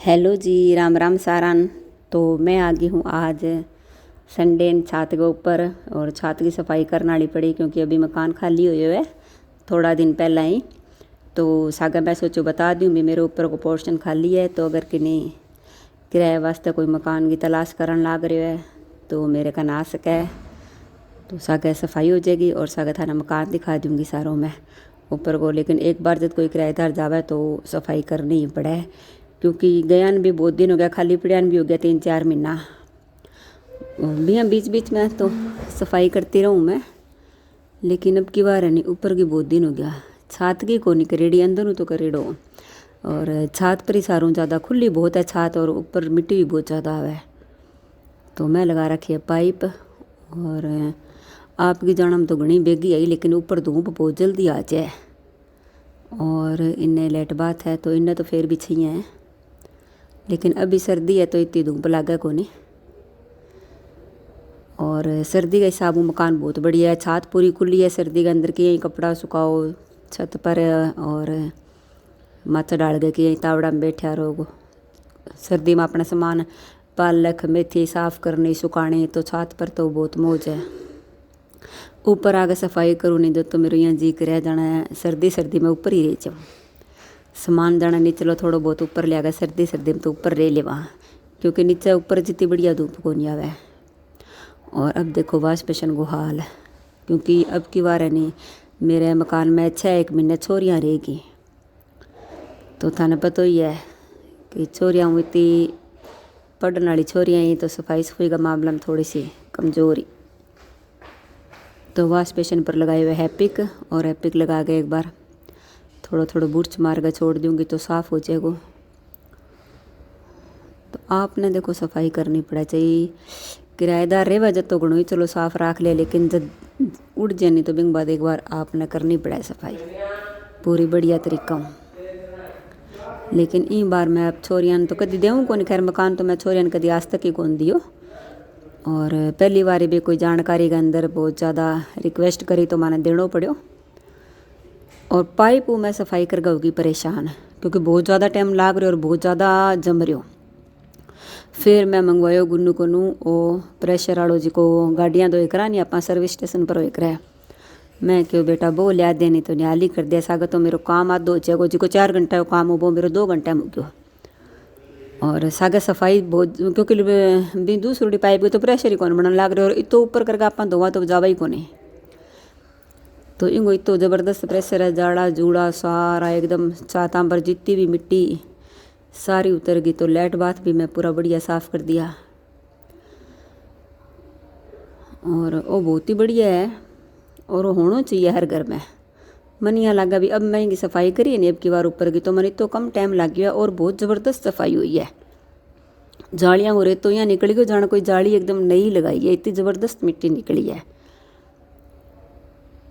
Hello जी, राम राम सारान। तो मैं आ गई हूँ आज संडे छात के ऊपर, और छात की सफाई करने वाली पड़ी क्योंकि अभी मकान खाली हुए है थोड़ा दिन पहला ही। तो सागा मैं सोचो बता दूँ भी मेरे ऊपर को पोर्शन खाली है, तो अगर किन्हीं किराए वास्ते कोई मकान की तलाश करन लाग रहे है तो मेरे का ना सके, तो सागा सफाई हो जाएगी और सागा थाना मकान दिखा दूँगी सारों में ऊपर को। लेकिन एक बार जब कोई किराएदार जावे तो सफाई करनी ही पड़े, क्योंकि गयान भी बहुत दिन हो गया, खाली पड़ियान भी हो गया 3-4 महीना भी। हम बीच बीच में तो सफाई करती रहूँ मैं, लेकिन अब की बार है नहीं, ऊपर की बहुत दिन हो गया। छात की को नहीं करेड़ी, अंदर तो करेड़ो, और छात पर ही सारों ज़्यादा खुली बहुत है छात, और ऊपर मिट्टी भी बहुत ज़्यादा है। तो मैं लगा रखी है पाइप, और आपकी जानम तो घनी बेगी आई, लेकिन ऊपर धूप बहुत जल्दी आ जाए, और इन्हें लेट बात है तो इन्हें तो फिर भी चाहिए है, लेकिन अभी सर्दी है तो इतनी धूप लागे को नहीं। और सर्दी के हिसाब में मकान बहुत बढ़िया है, छत पूरी खुली है, सर्दी के अंदर की यहीं कपड़ा सुखाओ छत पर, और माचा डाल गए कि यहीं तावड़ा में बैठा रहो। सर्दी में अपना सामान पालक मेथी साफ करनी सुखाने, तो छत पर तो बहुत मौज है। ऊपर आगे सफाई करूँ नहीं तो मेरे यहाँ जी कर रह जाना है, सर्दी में ऊपर ही रह जाऊँ। सामान जाना नहीं, चलो थोड़ा बहुत ऊपर ले आगा, सर्दी में तो ऊपर रह ले वहाँ, क्योंकि नीचे ऊपर जितनी बढ़िया धूप को नहीं आवे। और अब देखो वाश बेसन को हाल, क्योंकि अब की बार है नहीं मेरे मकान में 6 महीने छोरियाँ रहेगी। तो थाने पता ही है कि छोरियाँ इतनी पढ़ने वाली छोरियाँ ही, तो सफाई का मामला में थोड़ी सी कमजोरी। तो वाश बेसन पर लगाए हुए हैपिक, और हैपिक लगा के एक बार थोड़ा बुर्च मार कर छोड़ दूँगी तो साफ़ हो जाएगा। तो आपने देखो सफाई करनी पड़ा चाहिए, किराएदार रहे वजह तो घणो ही चलो साफ रख ले, लेकिन जब उड़ जाए नहीं तो बिंग बाद एक बार आपने करनी पड़ा सफाई पूरी बढ़िया तरीका हूँ। लेकिन इन बार मैं अब छोरियान तो कभी देऊँ को नहीं, खैर मकान तो मैं छोरियान कभी आज तक ही कौन दियो, और पहली बार भी कोई जानकारी के अंदर बहुत ज़्यादा रिक्वेस्ट करी तो मैंने देना पड़ो। और पाइप मैं सफाई कर गई परेशान, क्योंकि बहुत ज़्यादा टाइम लाग रहा और बहुत ज़्यादा जम रहा। फिर मैं मंगवायो गुन्नू को नू ओ प्रेशर वालों जी को गाड़ियाँ धोए करा नहीं, आप सर्विस स्टेशन पर होए करा। मैं क्यों बेटा वो लिया दे, नहीं तो न्याली कर दिया सागा, तो मेरे काम आध हो जाएगा, जी को 4 घंटा का काम हो वो मेरे 2 घंटे में गयो। और सागा सफाई बहुत, क्योंकि भी दूसरी पाइप तो प्रेशर ही कौन बनने लग रहे, और इतो ऊपर करके आप धोवा तो जावा ही कोने, तो इनको इतो ज़बरदस्त प्रेशर है, जाड़ा जूड़ा सारा एकदम छाता पर जितनी भी मिट्टी सारी उतर गई। तो लेट बाथ भी मैं पूरा बढ़िया साफ़ कर दिया, और वो बहुत ही बढ़िया है, और वो होना चाहिए हर घर में। मन यहाँ लगा भी अब मैं इनकी सफाई करी नहीं अब की बार ऊपर की, तो मन तो कम टाइम लग गया और बहुत ज़बरदस्त सफाई हुई है। जालियाँ हो रही तो यहाँ निकली गई, जाना कोई जाली एकदम नई लगाई है, इतनी ज़बरदस्त मिट्टी निकली है।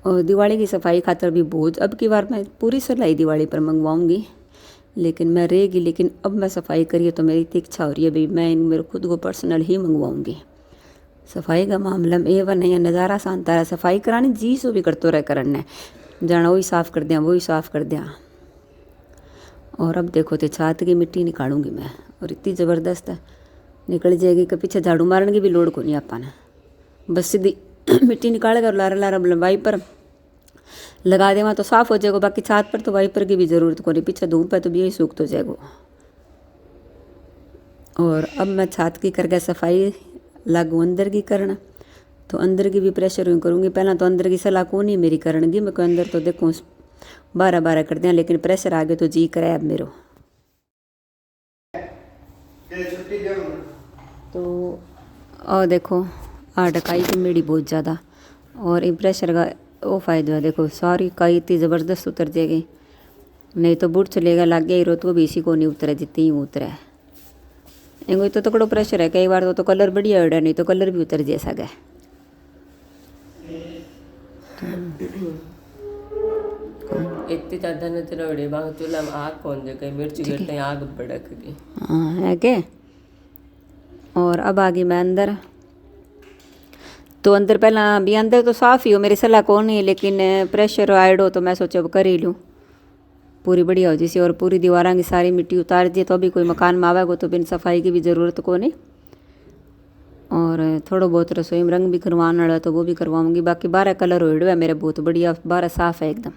और दिवाली की सफाई खातर भी बहुत, अब की बार मैं पूरी सिलाई दिवाली पर मंगवाऊँगी, लेकिन मैं रहेगी। लेकिन अब मैं सफाई करिए तो मेरी इतनी इच्छा हो रही है भाई मैं मेरे खुद को पर्सनल ही मंगवाऊँगी। सफाई का मामला में ये नहीं है, नज़ारा शानदार है, सफाई करानी जी सो भी करते रहे करने जाना, वही साफ़ कर दिया वही साफ़ कर दिया। और अब देखो तो छात की मिट्टी निकालूंगी मैं, और इतनी ज़बरदस्त निकल जाएगी कि पीछे झाड़ू मारने की भी लोड़ को नहीं अपन, बस सीधी मिट्टी निकाल कर लारा लारा लंबाई पर लगा देवा तो साफ़ हो जाएगा। बाकी छात पर तो वाइपर की भी ज़रूरत को नहीं, पीछे धूप है तो भी यही सूख तो जाएगा। और अब मैं छात की करके सफाई लागू अंदर की करना, तो अंदर की भी प्रेशर यूँ करूँगी। पहला तो अंदर की सलाह को नहीं मेरी करणगी, मैं को अंदर तो देखूँ 12-12 कर दिया, लेकिन प्रेशर आगे तो जी करे अब मेरो। तो और देखो ढकाई की मेरी बहुत ज़्यादा, और इन प्रेशर का वो फ़ायदा है, देखो सारी काई इतनी ज़बरदस्त उतर जाएगी, नहीं तो बुढ़ चलेगा लग गया ही रो तो भी इसी को नहीं उतरे जितनी ही उतरे। एंगो तो तकड़ो प्रेशर है, कई बार तो कलर बढ़िया उड़ा, नहीं तो कलर भी उतर जैसा गया। इतनी ज़्यादा नजर उड़े बांग चूल्हा में आग कौन जगह मिर्च गिरते आग भड़क गई। हाँ है के। और अब आ गई मैं अंदर, तो अंदर पहला भी अंदर तो साफ़ ही हो मेरी सलाह कौन नहीं, लेकिन प्रेशर आयडो तो मैं सोचा अब कर ही लूँ। पूरी बढ़िया हो जैसी। और पूरी दीवारां की सारी मिट्टी उतार दी तो अभी कोई मकान में आवेगा तो बिन सफाई की भी ज़रूरत को नहीं। और थोड़ा बहुत रसोई में रंग भी करवाने वाला तो वो भी करवाऊंगी। बाकी 12 कलर हो है मेरे बहुत बढ़िया, 12 साफ है एकदम।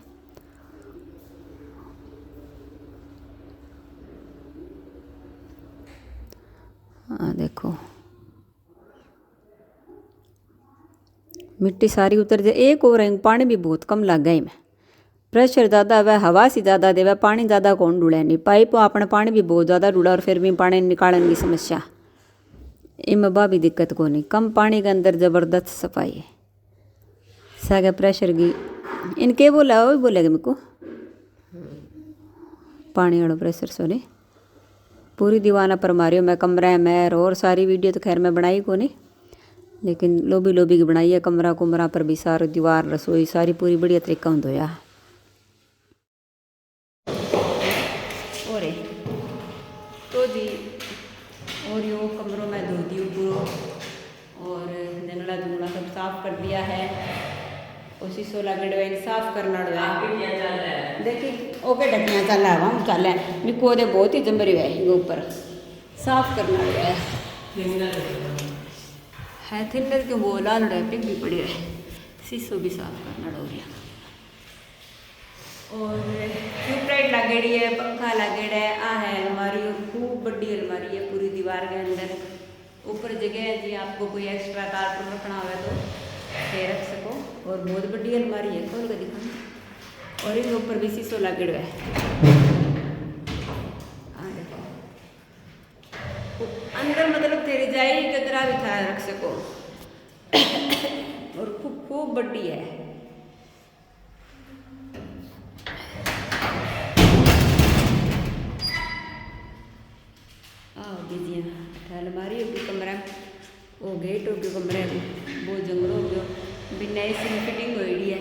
हाँ देखो मिट्टी सारी उतर जाए। एक और रंग पानी भी बहुत कम लग गई में, प्रेशर ज़्यादा है, हवा सी ज़्यादा देवे, पानी ज़्यादा कौन डुड़े नहीं। पाइप अपने पानी भी बहुत ज़्यादा डुड़ा और फिर भी पानी निकालने की समस्या, इनमें बा भी दिक्कत को नहीं। कम पानी के अंदर ज़बरदस्त सफाई है। सागे प्रेशर की इनके बोला वो बोलेगा मेरे को पानी वाला प्रेशर सॉरी। पूरी दीवाना पर मारियो मैं कमरा में। और सारी वीडियो तो खैर मैं बनाई को नहीं, लेकिन लोबी लोबी की बनाई है। कमरा कुमरा पर भी सारी दीवार रसोई सारी पूरी बढ़िया तरीका हों धोया। और तो जी और यो कमरों में धो दी पूरा और जंगला जुंगला सब साफ कर दिया है। और शीशो लगे साफ करना है। देखिए ओके ढकियाँ चल रहा है वहाँ चल है निको दे बहुत ही जमरी है ये ऊपर साफ करना है। थिनर के वो लाल पिक भी पड़ी है। शीशो भी साफ करना हो गया। और ट्यूबलाइट लगेड़ी है, पंखा लगेड़ा है। आ है अलमारी, खूब बड़ी अलमारी है पूरी दीवार के अंदर। ऊपर जगह है जी, आपको कोई एक्स्ट्रा कार्टून रखना हो तो ये रख सको। और बहुत बड़ी अलमारी है, खोल कर दिखाना। और इसके ऊपर भी शीशो लगेड़ा है। देखो अंदर मतलब तेरी जाई कतरा भी था रख सको। और खूब खूब बड़ी है। अलमारी हो गई कमरा, वो गेट हो गया कमरे वो जंगल हो गया। बिना एसी में फिटिंग हो है।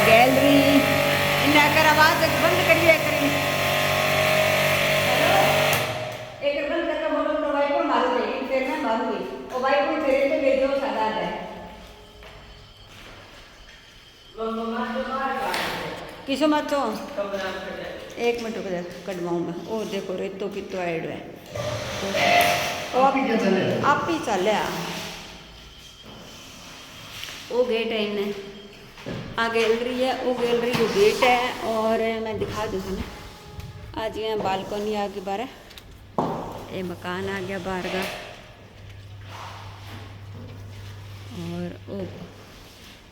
गैलरी इन्हें कर आवाज बंद करिए करी एक बंद करके बोलो तो वाइपर मारूंगी फिर मैं मारूंगी और वाइपर फिर तो ले जाओ सादा है। किसो मत तो एक मिनट रुक जा कटवाऊँ मैं। और देखो रेतो कितो ऐड है तो आप ही चल वो गेट है इन्हें आ गैलरी है। वो गैलरी को गेट है। और मैं दिखा दूँ ना आज यहाँ बालकनी आ गई बाहर, ये मकान आ गया बाहर का। और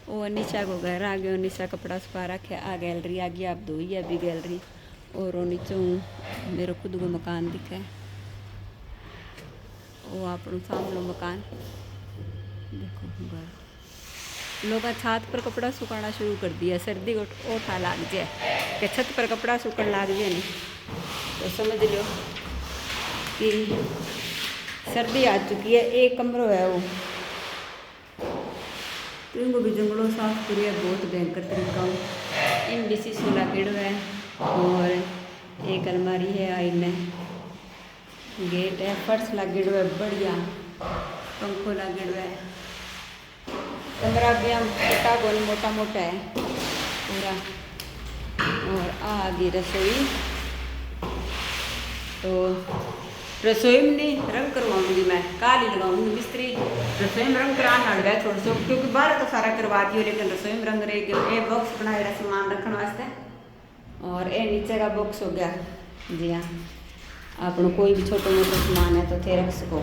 वो अनिशा को घर आ गया, अनिशा कपड़ा सुखा रखे। आ गैलरी आ गई, आप धोई है अभी गैलरी। और वो नीचे मेरे खुद को मकान दिखा है, वो आप सामने मकान देखो घर। लोग छत पर कपड़ा सुखाना शुरू कर दिया। सर्दी ओठा लाग जाए कि छत पर कपड़ा सूखन लाग जाए नहीं तो समझ लो कि सर्दी आ चुकी है। एक कमरा है वो तो इनको भी जंगलों साफ करिए बहुत भयंकर तरीका इन भी शीशो लागेड़ो है। और एक अलमारी है आईने गेट है, फर्श लागेड़ो है बढ़िया, पंखो लागेड़ो है। कमरा भी हम छोटा गोल मोटा मोटा है पूरा। और आ गई रसोई, तो रसोई में नहीं रंग करवाऊंगी मैं, काली लगाऊंगी मिस्त्री। रसोई में रंग कराना लग गया थोड़ा सा क्योंकि बाहर तो सारा करवा दियो, लेकिन रसोई में रंग रह गया। ये बॉक्स बनाया सामान रखने वास्ते और ये नीचे का बॉक्स हो गया। जी हाँ, आप कोई भी छोटा मोटा सामान है तो थे रख सको।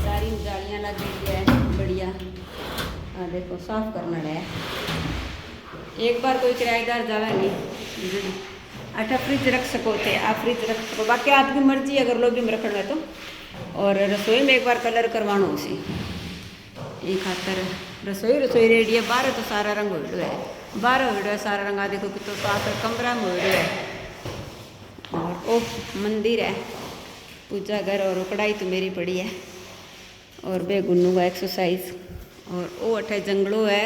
सारी जालियाँ लग गई है बढ़िया। देखो साफ करना है। एक बार कोई किराएदार जावे नहीं अच्छा फ्रिज रख सको थे, आप फ्रिज रख सको। बाकी आपकी मर्जी अगर लोबी में रखना है तो। और रसोई में एक बार कलर करवाना उसी एक खातर रसोई रेडी है। बाहर तो सारा रंग हो है, बाहर हो है सारा रंग। देखो कि तो साफ कमरा में हो है। और ओ मंदिर है, पूजा घर। और कढ़ाई तो मेरी पड़ी है और बेगुन्नू का एक्सरसाइज। और वो अठे जंगलों है,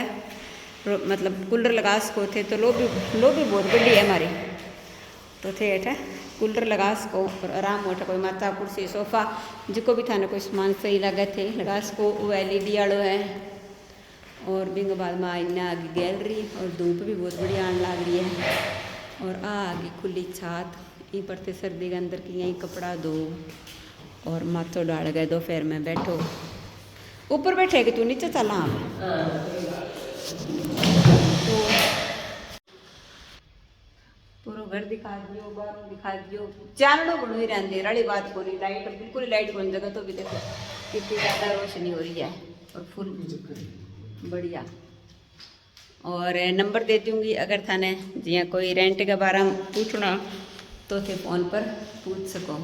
मतलब कूलर लगा सको थे तो लोबी बहुत बड़ी है हमारी तो थे अठे कूलर लगा सको और आराम हो कोई माता कुर्सी सोफा जो भी थाने कोई सामान सही लगे थे लगा सको। वो LED वालों है। और बिंग बाद में आईना आगे गैलरी और धूप भी बहुत बढ़िया आने लग रही है। और आगे खुली छात ये पड़ते सर्दी के अंदर की यहीं कपड़ा दो और माथो डाल गए दोपहर में बैठो ऊपर बैठे कि तू नीचे चला। तो पूरा घर दिखा दियो बाहर दिखा दियो चानड़ो बनो ही रहते रड़ी बात को नहीं लाइट बिल्कुल लाइट बन जगह तो भी देखो कितनी ज़्यादा रोशनी हो रही है और फुल बढ़िया। और नंबर दे दूँगी अगर थाने जिया कोई रेंट के बारे में पूछना तो थे फ़ोन पर पूछ सको।